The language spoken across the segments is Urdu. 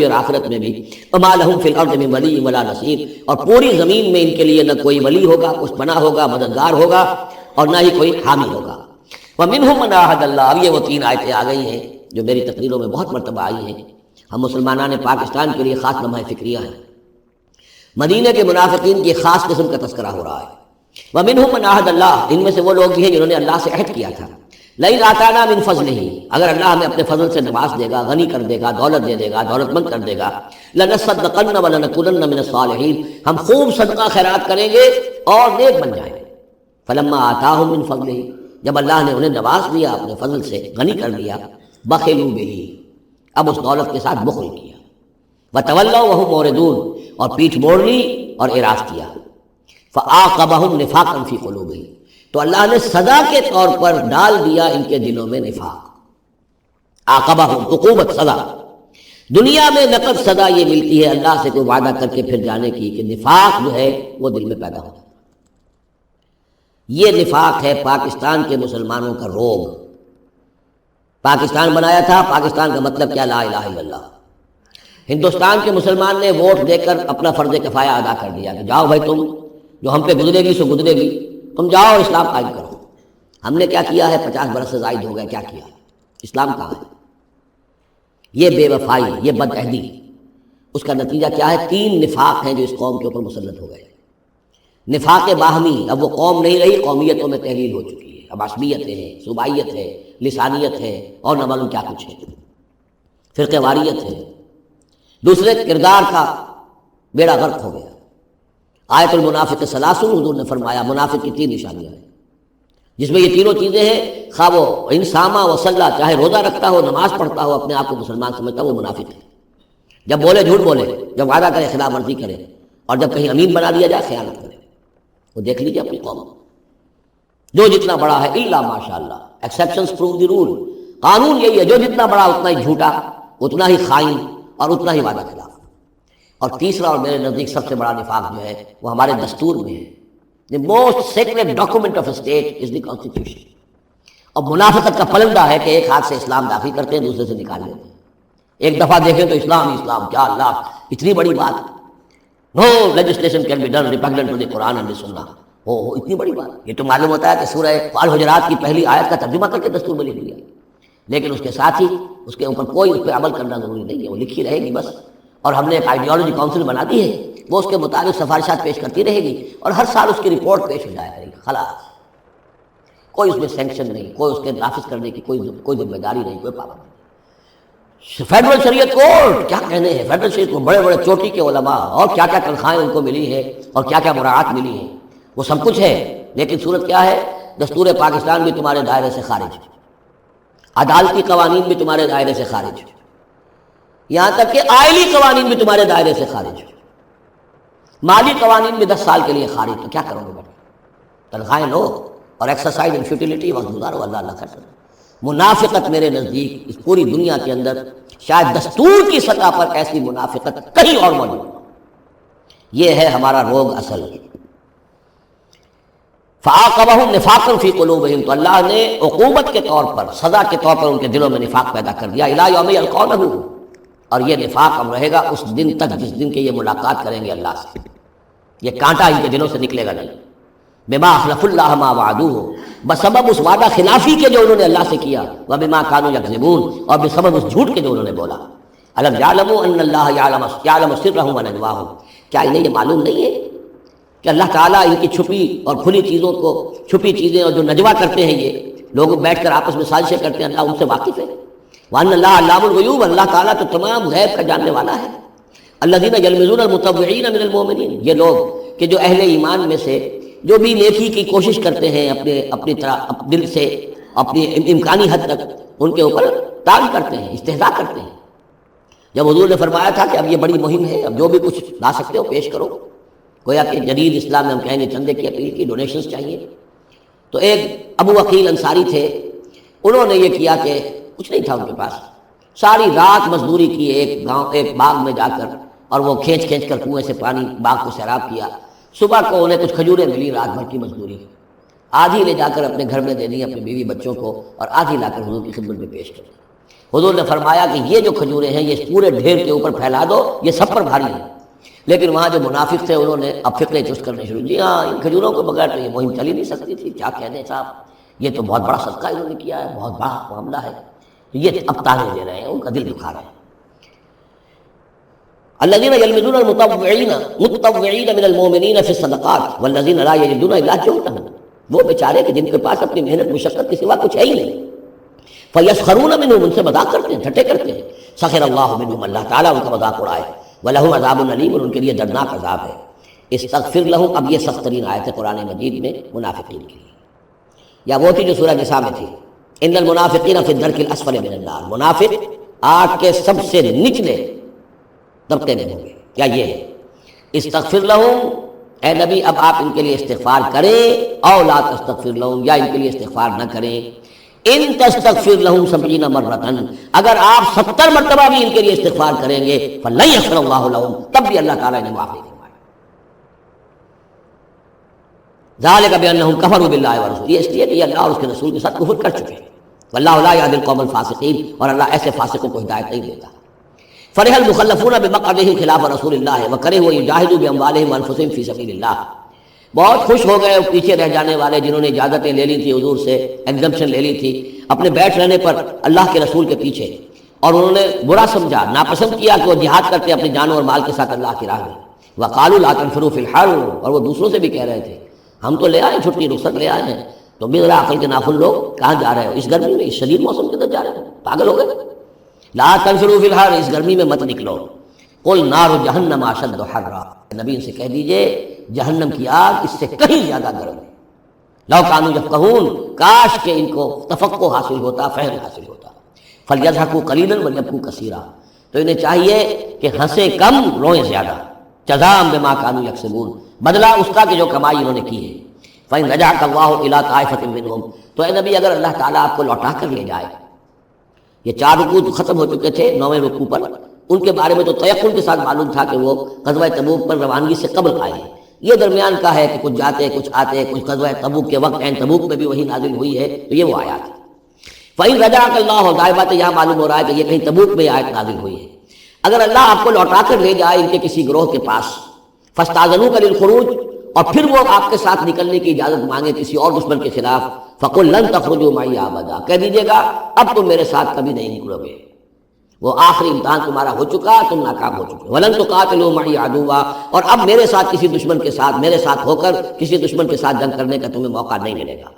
اور آخرت میں بھی. وما لهم فی الارض من ولی ولا نصیر، اور پوری زمین میں ان کے لیے نہ کوئی ولی ہوگا، کچھ پناہ ہوگا، مددگار ہوگا، اور نہ ہی کوئی حامی ہوگا. ومنهم من عاہد اللہ. اب یہ وہ 3 آیتیں آ گئی ہیں جو میری تقریروں میں بہت مرتبہ آئی ہیں. ہم مسلمانان پاکستان کے لیے خاص لمحہ فکریہ ہیں. مدینہ کے منافقین کی خاص قسم کا تذکرہ ہو رہا ہے. ومنهم من عاہد اللہ، ان میں سے وہ لوگ بھی ہیں جنہوں نے اللہ سے عہد کیا تھا. لئن آتانا من فضلہ، اگر اللہ ہمیں اپنے فضل سے نواز دے گا، غنی کر دے گا، دولت دے دے گا، دولت مند کر دے گا، لنصدقن ولنکونن من الصالحین، ہم خوب صدقہ خیرات کریں گے اور نیک بن جائیں گے. فلما آتاہم من فضلہ، جب اللہ نے انہیں نواز دیا اپنے فضل سے، غنی کر دیا، بخلوا بہ، اب اس دولت کے ساتھ بخل کیا. وتولوا وهم معرضون، اور پیٹھ موڑ لی اور اعراض کیا. فعاقبہم نفاقا فی قلوبہم، تو اللہ نے سزا کے طور پر ڈال دیا ان کے دلوں میں نفاق. عاقبہم، عقوبت، سزا. دنیا میں نقد سزا یہ ملتی ہے اللہ سے کوئی وعدہ کر کے پھر جانے کی کہ نفاق جو ہے وہ دل میں پیدا ہو. یہ نفاق ہے پاکستان کے مسلمانوں کا روگ. پاکستان بنایا تھا، پاکستان کا مطلب کیا؟ لا الہ الا اللہ. ہندوستان کے مسلمان نے ووٹ دے کر اپنا فرض کفایہ ادا کر دیا کہ جاؤ بھائی، تم جو ہم پہ گزرے گی سو گزرے گی، تم جاؤ اور اسلام قائم کرو. ہم نے کیا کیا ہے؟ 50 برس سے زائد ہو گئے. کیا کیا؟ اسلام کہاں ہے؟ یہ بے وفائی، یہ بد عہدی، اس کا نتیجہ کیا ہے؟ 3 نفاق ہیں جو اس قوم کے اوپر مسلط ہو گئے. نفاق باہمی، اب وہ قوم نہیں رہی، قومیتوں میں تحلیل ہو چکی ہے. اب عصبیتیں ہیں، صوبائیت ہے، لسانیت ہے، اور نہ معلوم کیا کچھ ہے، فرقہ واریت ہے. دوسرے، کردار کا بیڑا غرق ہو گیا. آیت المنافق ثلاث، حضور نے فرمایا منافق کی 3 نشانیاں ہیں، جس میں یہ تینوں چیزیں ہیں. خواہ وہ انسامہ و صلی، چاہے روزہ رکھتا ہو، نماز پڑھتا ہو، اپنے آپ کو مسلمان سمجھتا ہو، وہ منافق ہے. جب بولے جھوٹ بولے، جب وعدہ کرے خلاف ورزی کرے، اور جب کہیں امین بنا دیا جائے خیانت کرے. وہ دیکھ لیجیے اپنی قوم، جو جتنا بڑا ہے الا ماشاء اللہ، ایکسیپشنز پروو دی رول. قانون یہی ہے، جو جتنا بڑا اتنا ہی جھوٹا، اتنا ہی خائن، اور اتنا ہی وعدہ خلاف. اور تیسرا اور میرے نزدیک سب سے بڑا نفاق جو ہے وہ ہمارے دستور میں ہے. The most sacred document of a state is the constitution. اور منافقت کا پلندہ ہے کہ ایک ہاتھ سے اسلام داخل کرتے ہیں، دوسرے سے نکال لیتے ہیں. ایک دفعہ دیکھیں تو اسلام اسلام، کیا اللہ، اتنی بڑی بات. No legislation can be done repugnant to the Quran and the Sunnah. اتنی بڑی بات. یہ تو معلوم ہوتا ہے کہ سورہ الحجرات کی پہلی آیت کا ترجمہ کر کے دستور میں لکھ دیا، لیکن اس کے ساتھ ہی اس کے اوپر کوئی اس پہ عمل کرنا ضروری نہیں ہے، وہ لکھی رہے گی بس. اور ہم نے ایک آئیڈیالوجی کاؤنسل بنا دی ہے، وہ اس کے مطابق سفارشات پیش کرتی رہے گی، اور ہر سال اس کی رپورٹ پیش ہو جایا کرے گی. خلاص، کوئی اس میں سینکشن نہیں، کوئی اس کے نافذ کرنے کی کوئی ذمہ داری نہیں، کوئی پابندی نہیں. فیڈرل شریعت کورٹ کیا کہنے ہیں؟ فیڈرل شریعت کو بڑے بڑے چوٹی کے علماء، اور کیا کیا تنخواہیں ان کو ملی ہیں، اور کیا کیا مراعات ملی ہیں، وہ سب کچھ ہے. لیکن صورت کیا ہے؟ دستور پاکستان بھی تمہارے دائرے سے خارج ہے، عدالتی قوانین بھی تمہارے دائرے سے خارج ہے، یہاں تک کہ آئلی قوانین بھی تمہارے دائرے سے خارج ہے، مالی قوانین بھی 10 سال کے لیے خارج. تو کیا کرو گے بیٹا؟ تنخواہیں لو اور ایکسرسائز ان فیوٹیلیٹی وقت گزارو. اللہ اللہ خیر. منافقت میرے نزدیک اس پوری دنیا کے اندر شاید دستور کی سطح پر ایسی منافقت کہیں اور موجود. یہ ہے ہمارا روگ اصل. فعاقبہم نفاقا فی قلوبہم، تو اللہ نے عقوبت کے طور پر، سزا کے طور پر ان کے دلوں میں نفاق پیدا کر دیا. الی یوم یلقونہ، اور یہ نفاق اب رہے گا اس دن تک جس دن کے یہ ملاقات کریں گے اللہ سے. یہ کانٹا ان کے دلوں سے نکلے گا نہیں. بما اخلف اللہ ما وعدوہ، بسبب اس وعدہ خلافی کے جو انہوں نے اللہ سے کیا. وبما کانوا یکذبون، اور بسبب اس جھوٹ کے جو انہوں نے بولا. الم یعلموا ان اللہ یعلم سرهم ونجواهم، کیا انہیں یہ معلوم نہیں ہے کہ اللہ تعالیٰ ان کی چھپی اور کھلی چیزوں کو، چھپی چیزیں اور جو نجوا کرتے ہیں یہ لوگ بیٹھ کر آپس میں سازشیں کرتے ہیں، اللہ ان سے واقف ہے. وان اللہ علام الغیوب، اللہ تعالیٰ تو تمام غیب کا جاننے والا ہے. الذین یلمزون المتطوعین من المؤمنین، یہ لوگ کہ جو اہل ایمان میں سے جو بھی نیکی کی کوشش کرتے ہیں اپنی طرح دل سے، اپنی امکانی حد تک ان کے اوپر طعن کرتے ہیں، استہزاء کرتے ہیں. جب حضور نے فرمایا تھا کہ اب یہ بڑی مہم ہے، اب جو بھی کچھ لا سکتے ہو پیش کرو، گویا کہ جدید اسلام میں ہم کہیں گے چندے کی اپیل کی، ڈونیشنز چاہیے. تو ایک ابو عقیل انصاری تھے، انہوں نے یہ کیا کہ کچھ نہیں تھا ان کے پاس، ساری رات مزدوری کی ایک باغ میں جا کر، اور وہ کھینچ کر کنویں سے پانی باغ کو سیراب کیا. صبح کو انہیں کچھ کھجوریں ملی، رات بھر کی مزدوری آدھی لے جا کر اپنے گھر میں دے دی اپنی بیوی بچوں کو، اور آدھی لا کر حضور کی خدمت میں پیش کر دی. حضور نے فرمایا کہ یہ جو کھجوریں ہیں یہ پورے ڈھیر کے اوپر پھیلا دو، یہ سب پر بھاری ہے۔ لیکن وہاں جو منافق تھے انہوں نے اب فکریں چست کرنے شروع کی، ہاں ان کھجوروں کو بغیر تو یہ مہم چل ہی نہیں سکتی تھی، کیا کہہ دیں صاحب، یہ تو بہت بڑا صدقہ انہوں نے کیا ہے، بہت بڑا معاملہ ہے۔ یہ اب تانے دے رہے ہیں، ان کا دل دکھا رہے ہیں۔ الذين يلمزون المتطوعين من المؤمنين في الصدقات والذين لا يجدون الا جهدهم، وہ بیچارے کہ جن کے پاس اپنی محنت مشقت کے سوا کچھ ہے ہی نہیں، فیسخرون منهم، ان سے مذاق کرتے ہیں، ٹھٹے کرتے ہیں، سخر اللہ منهم، اللہ تعالیٰ ان کا مذاق اڑائے، ولہم عذاب علیم، اور ان کے لیے دردناک عذاب ہے۔ استغفر لهم، اب یہ سخت ترین آیت ہے قرآن مجید میں منافقین کے لیے، یا وہ تھی جو سورہ نساء میں تھی، ان المنافقین فی الدرک الاسفل من النار، منافق آگ کے سب سے نچلے طبقے میں ہوں گے۔ کیا یہ ہے استغفر لہم، اے نبی اب آپ ان کے لیے استغفار کریں، او لا تستغفر لہم، یا ان کے لیے استغفار نہ کریں، ان تستغفر لہم 70 مرۃ، اگر آپ 70 مرتبہ بھی ان کے لیے استغفار کریں گے، فلن یغفر اللہ لہم، تب بھی اللہ تعالیٰ انہیں معاف نہیں فرمائے گا۔ ذالک بانہم کفروا باللہ ورسولہ، یہ اس لیے کہ یہ اللہ اور اس کے رسول کے ساتھ کفر کر چکے ہیں۔ واللہ لا یہدی القوم الفاسقین، اور اللہ ایسے فاسقوں کو ہدایت نہیں دیتا۔ فرح المخلفون بمقعدہم خلاف رسول اللہ وکرہوا یجاہدوا باموالہم وانفسہم فی سبیل اللہ، بہت خوش ہو گئے پیچھے رہ جانے والے جنہوں نے اجازتیں لے لی تھی حضور سے، ایگزمپشن لے لی تھی اپنے بیٹھ رہنے پر اللہ کے رسول کے پیچھے، اور انہوں نے برا سمجھا، ناپسند کیا کہ وہ جہاد کرتے اپنی جان اور مال کے ساتھ اللہ کی راہ میں۔ وقالوا لا تنفروا فی الحر، اور وہ دوسروں سے بھی کہہ رہے تھے ہم تو لے آئے چھٹی رخصت لے آئے ہیں، تم بھی ذرا عقل کے نافل لوگ، کہاں جا رہے ہو اس گرمی میں، اس شدید موسم کے اندر جا رہے ہو، پاگل ہو گئے؟ لا تنفروا فی الحر، اس گرمی میں مت نکلو۔ قل نار جہنم اشد حرا، نبی ان سے کہہ دیجئے جہنم کی آگ اس سے کہیں زیادہ گرم ہے۔ لو کانوا یفقہون، کاش کہ ان کو تفقہ حاصل ہوتا، فہم حاصل ہوتا۔ فلیضحکوا قلیلا ولیبکوا کثیرا، تو انہیں چاہیے کہ ہنسیں کم روئیں زیادہ، جزاء بما کانوا یکسبون، بدلہ اس کا کہ جو کمائی انہوں نے کی ہے۔ فإن رجعک اللہ الی طائفۃ منہم، تو اے نبی اگر اللہ تعالیٰ آپ کو لوٹا کر لے جائے، یہ 4 رکوع تو ختم ہو چکے تھے، 9ویں رکوع پر ان کے بارے میں تو تیقن کے ساتھ معلوم تھا کہ وہ غزوہ تبوک پر روانگی سے قبل آئے ہیں، یہ درمیان کا ہے کہ کچھ جاتے کچھ آتے، کچھ غزوہ تبوک کے وقت عین تبوک میں بھی وہی نازل ہوئی ہے، تو یہ وہ آیات ہے۔ فإن رجعک اللہ، ظاہر بات ہے یہاں معلوم ہو رہا ہے کہ یہ کہیں تبوک میں یہ آیت نازل ہوئی ہے۔ اگر اللہ آپ کو لوٹا کر لے جائے ان کے کسی گروہ کے پاس، فاستأذنوک للخروج، اور پھر وہ آپ کے ساتھ نکلنے کی اجازت مانگے کسی اور دشمن کے خلاف، فقل لن تخرجوا معی ابدا، کہہ دیجیے گا اب تم میرے ساتھ کبھی نہیں نکلو گے، وہ آخری امتحان تمہارا ہو چکا، تم ناکام ہو چکے۔ ولن تقاتلوا معی عدوا، اور اب میرے ساتھ کسی دشمن کے ساتھ، میرے ساتھ ہو کر کسی دشمن کے ساتھ جنگ کرنے کا تمہیں موقع نہیں ملے گا۔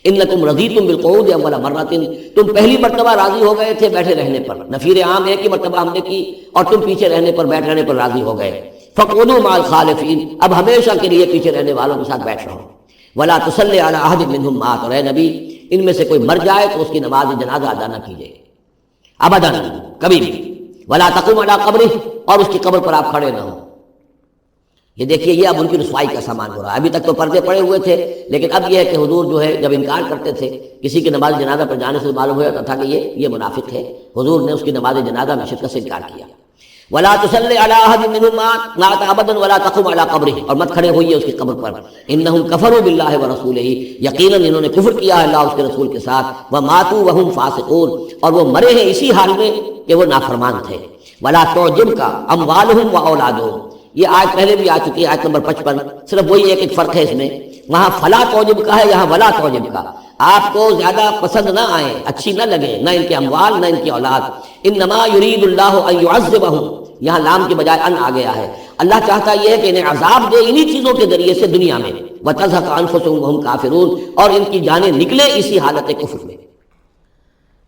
انکم رضیتم بالقعود اول مرۃ، تم پہلی مرتبہ راضی ہو گئے تھے بیٹھے رہنے پر، نفیر عام ایک ہی مرتبہ ہم نے کی اور تم پیچھے رہنے پر، بیٹھ رہنے پر راضی ہو گئے۔ فقعدوا مع الخالفین، اب ہمیشہ کے لیے پیچھے رہنے والوں کے ساتھ بیٹھ رہو۔ ولا تصلی علی احد منهم مات، اور اے نبی ان میں سے کوئی مر جائے تو اس کی نماز جنازہ ادا نہ کیجیے ابداً، کبھی بھی۔ ولا تقم علی قبرہ، اور اس کی قبر پر آپ کھڑے نہ ہوں۔ یہ دیکھیے یہ اب ان کی رسوائی کا سامان ہو رہا ہے۔ ابھی تک تو پردے پڑے ہوئے تھے، لیکن اب یہ ہے کہ حضور جو ہے جب انکار کرتے تھے کسی کی نماز جنازہ پر جانے سے معلوم ہو جاتا تھا کہ یہ منافق ہے، حضور نے اس کی نماز جنازہ میں شرکت سے انکار کیا۔ ولا تصلی علی احد منهم مات ابدا ولا تقم علی قبرہ، اور مت کھڑے ہوئیے اس کی قبر پر۔ انہم کفروا باللہ ورسولہ، یقیناً انہوں نے کفر کیا ہے اللہ اور اس کے رسول کے ساتھ، وماتوا وهم فاسقون، اور وہ مرے ہیں اسی حال میں کہ وہ نافرمان تھے۔ ولا تعجبک اموالهم واولادهم، یہ آیت پہلے بھی آ چکی ہے، آیت نمبر 55، صرف وہی ایک فرق ہے اس میں، وہاں فلا تعجب کا ہے، یہاں ولا تعجب کا۔ آپ کو زیادہ پسند نہ آئے، اچھی نہ لگے، نہ ان کے اموال نہ ان کی اولاد۔ انما یرید اللہ ان یعذبہم، یہاں لام کے بجائے ان آ گیا ہے، اللہ چاہتا یہ ہے کہ انہیں عذاب دے انہی چیزوں کے ذریعے سے دنیا میں، وتزهق انفسهم وهم کافرون، اور ان کی جانیں نکلے اسی حالت کفر میں۔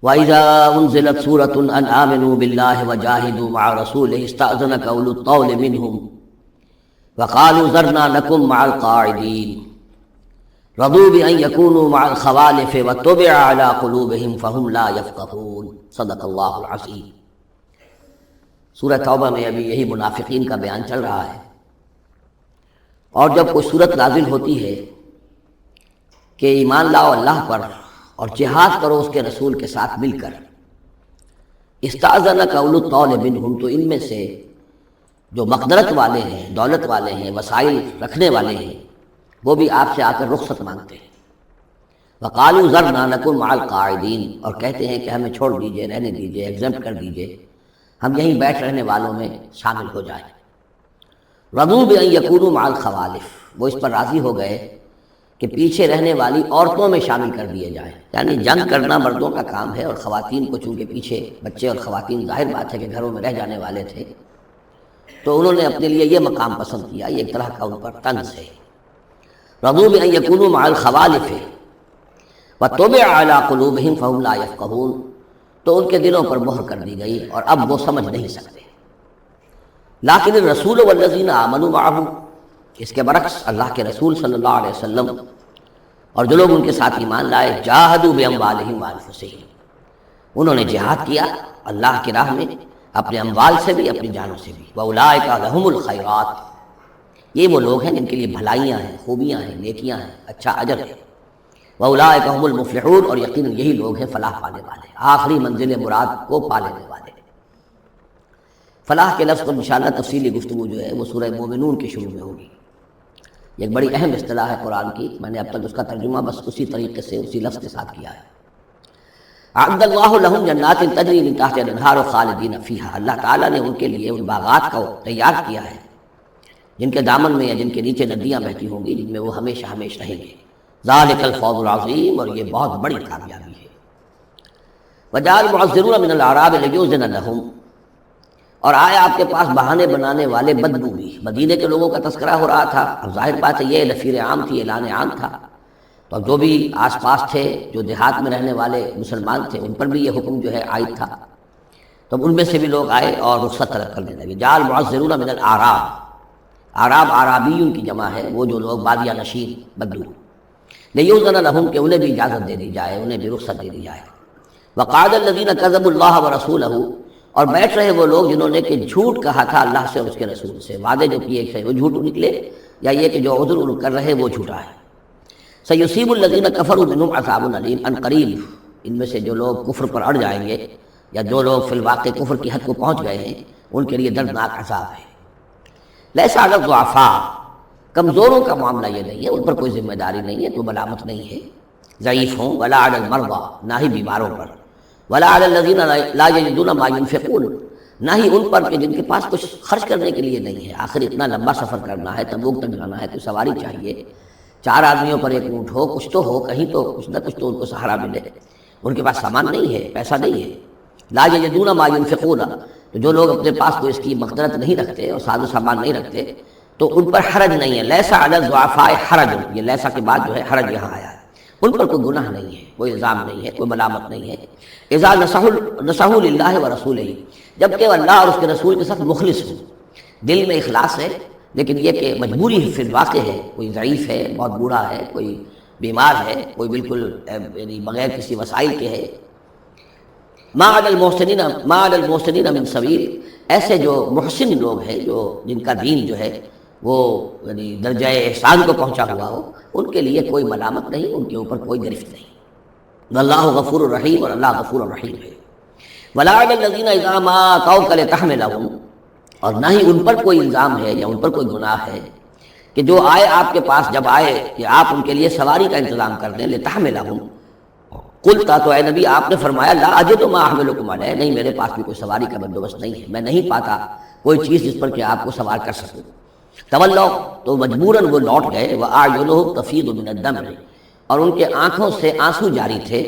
وَإِذَا أُنزِلَتْ سُورَةٌ أَنْ آمِنُوا بِاللَّهِ وَجَاهِدُوا مَعَ رَسُولِهِ اسْتَأْذَنَكَ أُولُو الطَّوْلِ مِنْهُمْ وَقَالُوا ذَرْنَا نَكُن مَعَ الْقَاعِدِينَ رَضُوا بِأَنْ يَكُونُوا مَعَ الْخَوَالِفِ وَطُبِعَ عَلَى قُلُوبِهِمْ فَهُمْ لَا يَفْقَهُونَ۔ صدق اللہ العظیم۔ سورہ توبہ میں ابھی یہی منافقین کا بیان چل رہا ہے، اور جب کوئی صورت نازل ہوتی ہے کہ ایمان لاؤ اللہ پر اور جہاد کرو اس کے رسول کے ساتھ مل کر، استأذنک اولو الطول منہم، تو ان میں سے جو مقدرت والے ہیں، دولت والے ہیں، وسائل رکھنے والے ہیں، وہ بھی آپ سے آ کر رخصت مانگتے ہیں۔ وقالوا ذرنا نکن مع القاعدین، اور کہتے ہیں کہ ہمیں چھوڑ دیجئے، رہنے دیجئے، ایگزمپٹ کر دیجئے، ہم یہیں بیٹھ رہنے والوں میں شامل ہو جائیں۔ رضوا بأن یکونوا مع الخوالف، وہ اس پر راضی ہو گئے کہ پیچھے رہنے والی عورتوں میں شامل کر دیے جائیں، یعنی جنگ کرنا مردوں کا کام ہے، اور خواتین کو چونکہ پیچھے بچے اور خواتین ظاہر بات ہے کہ گھروں میں رہ جانے والے تھے، تو انہوں نے اپنے لیے یہ مقام پسند کیا، یہ ایک طرح کا ان پر طنز ہے۔ رضوا بأن یکونوا مع الخوالف وطبع علی قلوبہم فہم لا یفقہون، تو ان کے دلوں پر مہر کر دی گئی اور اب وہ سمجھ نہیں سکتے۔ لیکن الرسول والذین آمنوا معہ، اس کے برعکس اللہ کے رسول صلی اللہ علیہ وسلم اور جو لوگ ان کے ساتھ ایمان لائے، جاہدوا باموالہم وانفسہم، انہوں نے جہاد کیا اللہ کی راہ میں اپنے اموال سے بھی، اپنی جانوں سے بھی۔ واولئک لہم الخیرات، یہ وہ لوگ ہیں جن کے لیے بھلائیاں ہیں، خوبیاں ہیں، نیکیاں ہیں، اچھا اجر ہے۔ واولئک هم المفلحون، اور یقیناً یہی لوگ ہیں فلاح پانے والے، آخری منزل مراد کو پا لینے والے۔ فلاح کے لفظ پر انشاءاللہ تفصیلی گفتگو جو ہے وہ سورہ مومنون کے شروع میں ہوگی۔ یہ ایک بڑی اہم اصطلاح ہے قرآن کی، میں نے اب تک اس کا ترجمہ بس اسی طریقے سے اسی لفظ کے ساتھ کیا ہے۔ اعد اللہ لہم جنات تجری من تحتہا الانہار خالدین فیہا، اللہ تعالیٰ نے ان کے لیے ان باغات کو تیار کیا ہے جن کے دامن میں یا جن کے نیچے ندیاں بہتی ہوں گی، جن میں وہ ہمیشہ ہمیشہ رہیں گے۔ ذالک الفوز العظیم، اور یہ بہت بڑی کامیابی ہے۔ وجاء المعذرون من الاعراب لیؤذن لہم، اور آئے آپ کے پاس بہانے بنانے والے بدبو بھی، مدینے کے لوگوں کا تذکرہ ہو رہا تھا، اب ظاہر بات ہے یہ لفیر عام تھی، اعلان عام تھا، تو اب جو بھی آس پاس تھے، جو دیہات میں رہنے والے مسلمان تھے، ان پر بھی یہ حکم جو ہے عائد تھا، تو ان میں سے بھی لوگ آئے اور رخصت طلب کرنے لگے۔ جاء المعذرون من الاعراب، اعراب عرابیوں کی جمع ہے، وہ جو لوگ بادیہ نشین بدو، لیؤذن لہم، کہ انہیں بھی اجازت دے دی جائے، انہیں بھی رخصت دے دی جائے۔ وقعد الذین کذبوا اللہ ورسولہ، اور بیٹھ رہے وہ لوگ جنہوں نے کہ جھوٹ کہا تھا اللہ سے اور اس کے رسول سے، وعدے جو کیے تھے وہ جھوٹ نکلے، یا یہ کہ جو عذر ان کر رہے وہ جھوٹا ہے۔ سیصیب الذین کفروا منہم عذاب علیم، ان قریب ان میں سے جو لوگ کفر پر اڑ جائیں گے یا جو لوگ فی الواقع کفر کی حد کو پہنچ گئے ہیں، ان کے لیے دردناک عذاب ہے۔ لیس علی الضعفاء، کمزوروں کا معاملہ یہ نہیں ہے، ان پر کوئی ذمہ داری نہیں ہے، کوئی ملامت نہیں ہے، ضعیف ہوں، ولا علی المرضى، نہ ہی بیماروں پر، ولا علی الذین لا یجدون ما ينفقون، نہ ہی ان پر کہ جن کے پاس کچھ خرچ کرنے کے لیے نہیں ہے۔ آخر اتنا لمبا سفر کرنا ہے، تبوک تک جانا ہے، کوئی سواری چاہیے، 4 آدمیوں پر 1 اونٹ ہو، کچھ تو ہو، کہیں تو کچھ نہ کچھ تو ان کو سہارا ملے، ان کے پاس سامان نہیں ہے، پیسہ نہیں ہے۔ لا یجدون ما ينفقون، تو جو لوگ اپنے پاس کوئی اس کی مقدرت نہیں رکھتے اور ساز و سامان نہیں رکھتے تو ان پر حرج نہیں ہے۔ لیسا علی الضعفاء حرج، یہ لیسا کے بعد جو ہے حرج یہاں آیا ہے، ان پر کوئی گناہ نہیں ہے، کوئی الزام نہیں ہے، کوئی ملامت نہیں ہے۔ اذا نصحوا للہ ورسولہ، جبکہ وہ اللہ اور اس کے رسول کے ساتھ مخلص ہوں، دل میں اخلاص ہے، لیکن یہ کہ مجبوری فی الواقع ہے، کوئی ضعیف ہے، بہت بوڑھا ہے، کوئی بیمار ہے، کوئی بالکل یعنی بغیر کسی وسائل کے ہے۔ ما علی المحسنین من سبیل، ایسے جو محسن لوگ ہیں، جو جن کا دین جو ہے وہ یعنی درجہ احسان کو پہنچا ہوا ہو، ان کے لیے کوئی ملامت نہیں، ان کے اوپر کوئی گرفت نہیں۔ واللہ غفور الرحیم، اور اللہ غفور الرحیم ہے۔ ولا علی الذین اذا ما اتوک لتحملہم، اور نہ ہی ان پر کوئی الزام ہے یا ان پر کوئی گناہ ہے کہ جو آئے آپ کے پاس، جب آئے کہ آپ ان کے لیے سواری کا انتظام کر دیں، لتحملہم، قلتا، تو اے نبی آپ نے فرمایا، لا اجد ما احملکم علیہ، نہیں میرے پاس بھی کوئی سواری کا بندوبست نہیں ہے، میں نہیں پاتا کوئی چیز جس پر کہ آپ کو سوار کر سکوں۔ تولوا، تو مجبوراً وہ لوٹ گئے، واعینہم تفیض من الدمع، اور ان کے آنکھوں سے آنسو جاری تھے،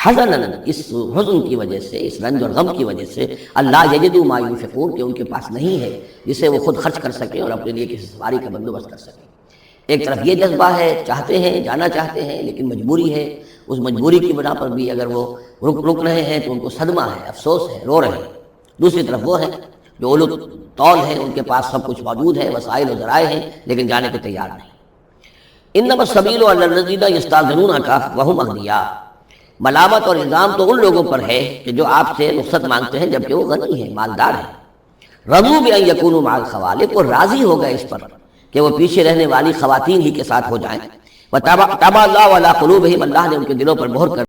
حزنا، اس حزن کی وجہ سے، اس رنج اور غم کی وجہ سے، اللہ یجدوا ما ينفقون، کہ ان کے پاس نہیں ہے جسے وہ خود خرچ کر سکیں اور اپنے لیے کسی سواری کا بندوبست کر سکیں۔ ایک طرف یہ جذبہ ہے، چاہتے ہیں، جانا چاہتے ہیں، لیکن مجبوری ہے، اس مجبوری کی بنا پر بھی اگر وہ رک رہے ہیں تو ان کو صدمہ ہے، افسوس ہے، رو رہے ہیں۔ دوسری طرف وہ ہیں جو اولو طول ہیں، ان کے پاس سب کچھ موجود ہے، وسائل و ذرائع ہیں، لیکن جانے کو تیار نہیں۔ انما السبیل علی الذین یستاذنونک وهم اغنیاء، ملامت اور الزام تو ان لوگوں پر ہے کہ جو آپ سے رخصت مانگتے ہیں جبکہ وہ غنی ہیں، مالدار ہیں۔ رضوا بأن یکونوا مع الخوالف، وہ راضی ہو گئے اس پر کہ وہ پیچھے رہنے والی خواتین ہی کے ساتھ ہو جائیں۔ وطبع اللہ علی قلوبہم، اللہ نے ان کے دلوں پر مہر کر